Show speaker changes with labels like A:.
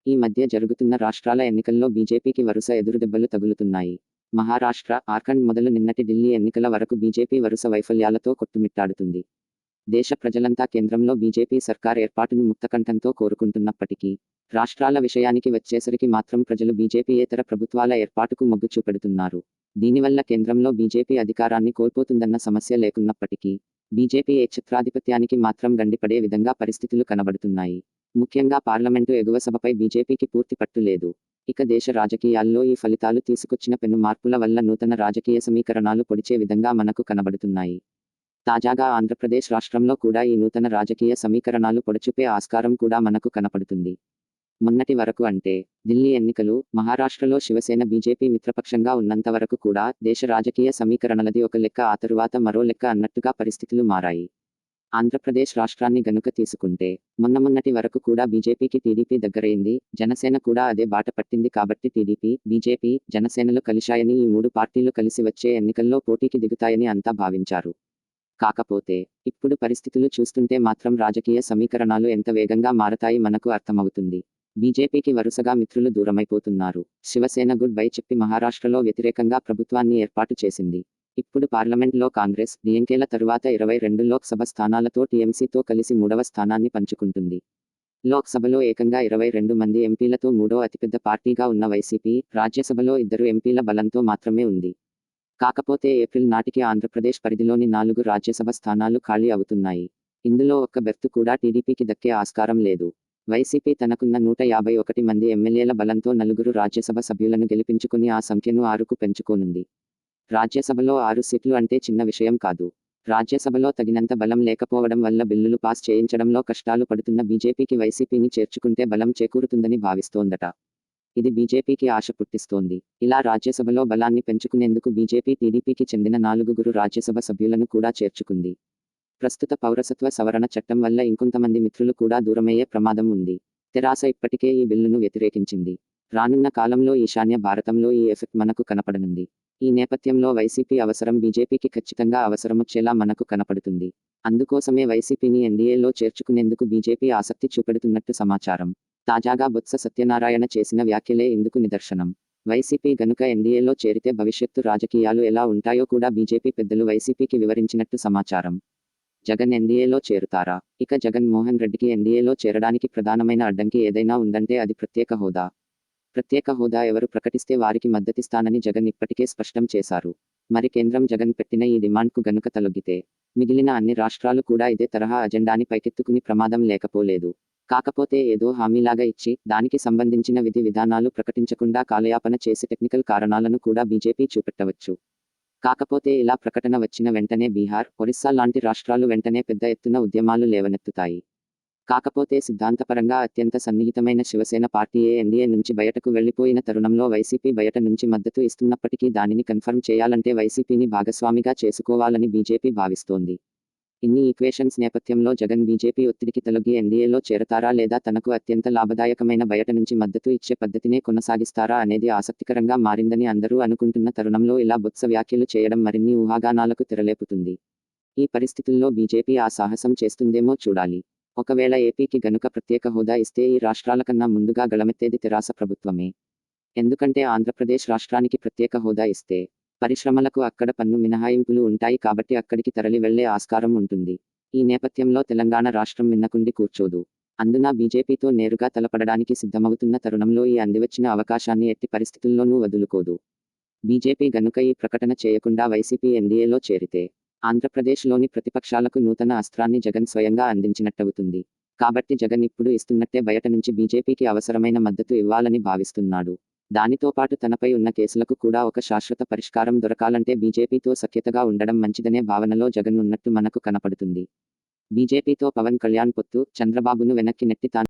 A: ఈ మధ్య జరుగుతున్న రాష్ట్రాల ఎన్నికల్లో బీజేపీకి వరుస ఎదురుదెబ్బలు తగులుతున్నాయి. మహారాష్ట్ర, జార్ఖండ్ మొదలు నిన్నటి ఢిల్లీ ఎన్నికల వరకు బీజేపీ వరుస వైఫల్యాలతో కొట్టుమిట్టాడుతుంది. దేశ ప్రజలంతా కేంద్రంలో బీజేపీ సర్కార్ ఏర్పాటును ముక్తకంఠంతో కోరుకుంటున్నప్పటికీ, రాష్ట్రాల విషయానికి వచ్చేసరికి మాత్రం ప్రజలు బీజేపీయేతర ప్రభుత్వాల ఏర్పాటుకు మొగ్గు చూపెడుతున్నారు. దీనివల్ల కేంద్రంలో బీజేపీ అధికారాన్ని కోల్పోతుందన్న సమస్య లేకున్నప్పటికీ, బీజేపీ ఏకఛత్రాధిపత్యానికి మాత్రం గండిపడే విధంగా పరిస్థితులు కనబడుతున్నాయి. ముఖ్యంగా పార్లమెంటు ఎగువ సభపై బీజేపీకి పూర్తి పట్టు లేదు. ఇక దేశ రాజకీయాల్లో ఈ ఫలితాలు తీసుకొచ్చిన పెను మార్పుల వల్ల నూతన రాజకీయ సమీకరణాలు పొడిచే విధంగా మనకు కనబడుతున్నాయి. తాజాగా ఆంధ్రప్రదేశ్ రాష్ట్రంలో కూడా ఈ నూతన రాజకీయ సమీకరణాలు పొడచూపే ఆస్కారం కూడా మనకు కనపడుతుంది. మొన్నటి వరకు అంటే ఢిల్లీ ఎన్నికలు, మహారాష్ట్రలో శివసేన బీజేపీ మిత్రపక్షంగా ఉన్నంత వరకు కూడా దేశ రాజకీయ సమీకరణలది ఒక లెక్క, ఆ తరువాత మరో లెక్క అన్నట్టుగా పరిస్థితులు మారాయి. ఆంధ్రప్రదేశ్ రాష్ట్రాన్ని గనుక తీసుకుంటే మొన్నటి వరకు కూడా బీజేపీకి టీడీపీ దగ్గరైంది, జనసేన కూడా అదే బాట పట్టింది. కాబట్టి టీడీపీ, బీజేపీ, జనసేనలు కలిశాయని, ఈ మూడు పార్టీలు కలిసి వచ్చే ఎన్నికల్లో పోటీకి దిగుతాయని అంతా భావించారు. కాకపోతే ఇప్పుడు పరిస్థితులు చూస్తుంటే మాత్రం రాజకీయ సమీకరణాలు ఎంత వేగంగా మారతాయి మనకు అర్థమవుతుంది. బీజేపీకి వరుసగా మిత్రులు దూరమైపోతున్నారు. శివసేన గుడ్ బై చెప్పి మహారాష్ట్రలో వ్యతిరేకంగా ప్రభుత్వాన్ని ఏర్పాటు చేసింది. ఇప్పుడు పార్లమెంట్లో కాంగ్రెస్, డీఎంకేల తరువాత 22 లోక్సభ స్థానాలతో టీఎంసీతో కలిసి మూడవ స్థానాన్ని పంచుకుంటుంది. లోక్సభలో ఏకంగా 22 మంది ఎంపీలతో మూడో అతిపెద్ద పార్టీగా ఉన్న వైసీపీ, రాజ్యసభలో 2 ఎంపీల బలంతో మాత్రమే ఉంది. కాకపోతే ఏప్రిల్ నాటికి ఆంధ్రప్రదేశ్ పరిధిలోని 4 రాజ్యసభ స్థానాలు ఖాళీ అవుతున్నాయి. ఇందులో ఒక్క బెర్తు కూడా టీడీపీకి దక్కే ఆస్కారం లేదు. వైసీపీ తనకున్న 151 మంది ఎమ్మెల్యేల బలంతో 4 రాజ్యసభ సభ్యులను గెలిపించుకుని ఆ సంఖ్యను 6కు పెంచుకోనుంది. రాజ్యసభలో 6 సీట్లు అంటే చిన్న విషయం కాదు. రాజ్యసభలో తగినంత బలం లేకపోవడం వల్ల బిల్లులు పాస్ చేయించడంలో కష్టాలు పడుతున్న బీజేపీకి వైసీపీని చేర్చుకుంటే బలం చేకూరుతుందని భావిస్తోందట. ఇది బీజేపీకి ఆశ పుట్టిస్తోంది. ఇలా రాజ్యసభలో బలాన్ని పెంచుకునేందుకు బీజేపీ టీడీపీకి చెందిన 4 రాజ్యసభ సభ్యులను కూడా చేర్చుకుంది. ప్రస్తుత పౌరసత్వ సవరణ చట్టం వల్ల ఇంకొంతమంది మిత్రులు కూడా దూరమయ్యే ప్రమాదం ఉంది. తెరాస ఇప్పటికే ఈ బిల్లును వ్యతిరేకించింది. రానున్న కాలంలో ఈశాన్య భారతంలో ఈ ఎఫెక్ట్ మనకు కనపడనుంది. ఈ నేపథ్యంలో వైసీపీ అవసరం బీజేపీకి ఖచ్చితంగా అవసరమొచ్చేలా మనకు కనపడుతుంది. అందుకోసమే వైసీపీని ఎన్డీఏలో చేర్చుకునేందుకు బీజేపీ ఆసక్తి చూపెడుతున్నట్టు సమాచారం. తాజాగా బొత్స సత్యనారాయణ చేసిన వ్యాఖ్యలే ఇందుకు నిదర్శనం. వైసీపీ గనుక ఎన్డీఏలో చేరితే భవిష్యత్తు రాజకీయాలు ఎలా ఉంటాయో కూడా బీజేపీ పెద్దలు వైసీపీకి వివరించినట్టు సమాచారం. జగన్ ఎన్డీఏలో చేరుతారా? ఇక జగన్ మోహన్ రెడ్డికి ఎన్డీఏలో చేరడానికి ప్రధానమైన అడ్డంకి ఏదైనా ఉందంటే అది ప్రత్యేక హోదా. ప్రత్యేక హోదా ఎవరు ప్రకటిస్తే వారికి మద్దతిస్తానని జగన్ ఇప్పటికే స్పష్టం చేశారు. మరి కేంద్రం జగన్ పెట్టిన ఈ డిమాండ్కు గనుక తలొగ్గితే మిగిలిన అన్ని రాష్ట్రాలు కూడా ఇదే తరహా అజెండాని పైకెత్తుకుని ప్రమాదం లేకపోలేదు. కాకపోతే ఏదో హామీలాగా ఇచ్చి దానికి సంబంధించిన విధి విధానాలు ప్రకటించకుండా కాలయాపన చేసి టెక్నికల్ కారణాలను కూడా బీజేపీ చూపెట్టవచ్చు. కాకపోతే ఇలా ప్రకటన వచ్చిన వెంటనే బీహార్, ఒరిస్సా లాంటి రాష్ట్రాలు వెంటనే పెద్ద ఎత్తున ఉద్యమాలు లేవనెత్తుతాయి. కాకపోతే సిద్ధాంతపరంగా అత్యంత సన్నిహితమైన శివసేన పార్టీయే ఎన్డీఏ నుంచి బయటకు వెళ్లిపోయిన తరుణంలో వైసీపీ బయట నుంచి మద్దతు ఇస్తున్నప్పటికీ దానిని కన్ఫర్మ్ చేయాలంటే వైసీపీని భాగస్వామిగా చేసుకోవాలని బీజేపీ భావిస్తోంది. ఇన్ని ఈక్వేషన్స్ నేపథ్యంలో జగన్ బీజేపీ ఒత్తిడికి తలొగ్గి ఎన్డీఏలో చేరతారా లేదా తనకు అత్యంత లాభదాయకమైన బయట నుంచి మద్దతు ఇచ్చే పద్ధతినే కొనసాగిస్తారా అనేది ఆసక్తికరంగా మారిందని అందరూ అనుకుంటున్న తరుణంలో ఇలా బొత్స వ్యాఖ్యలు చేయడం మరిన్ని ఊహాగానాలకు తెరలేపుతుంది. ఈ పరిస్థితుల్లో బీజేపీ ఆ సాహసం చేస్తుందేమో చూడాలి. ఒకవేళ ఏపీకి గనుక ప్రత్యేక హోదా ఇస్తే ఈ రాష్ట్రాల కన్నా ముందుగా గళమెత్తేది తెరాస ప్రభుత్వమే. ఎందుకంటే ఆంధ్రప్రదేశ్ రాష్ట్రానికి ప్రత్యేక హోదా ఇస్తే పరిశ్రమలకు అక్కడ పన్ను మినహాయింపులు ఉంటాయి కాబట్టి అక్కడికి తరలి వెళ్లే ఆస్కారం ఉంటుంది. ఈ నేపథ్యంలో తెలంగాణ రాష్ట్రం మిన్నకుండి కూర్చోదు. అందున బీజేపీతో నేరుగా తలపడడానికి సిద్ధమవుతున్న తరుణంలో ఈ అందివచ్చిన అవకాశాన్ని ఎట్టి పరిస్థితుల్లోనూ వదులుకోదు. బీజేపీ గనుక ఈ ప్రకటన చేయకుండా వైసీపీ ఎన్డీఏలో చేరితే ఆంధ్రప్రదేశ్లోని ప్రతిపక్షాలకు నూతన అస్త్రాన్ని జగన్ స్వయంగా అందించినట్టవుతుంది. కాబట్టి జగన్ ఇప్పుడు ఇస్తున్నట్టే బయట నుంచి బీజేపీకి అవసరమైన మద్దతు ఇవ్వాలని భావిస్తున్నాడు. దానితో పాటు తనపై ఉన్న కేసులకు కూడా ఒక శాశ్వత పరిష్కారం దొరకాలంటే బీజేపీతో సఖ్యతగా ఉండడం మంచిదనే భావనలో జగన్ ఉన్నట్టు మనకు కనపడుతుంది. బీజేపీతో పవన్ కళ్యాణ్ పొత్తు, చంద్రబాబును వెనక్కి నెట్టి తాను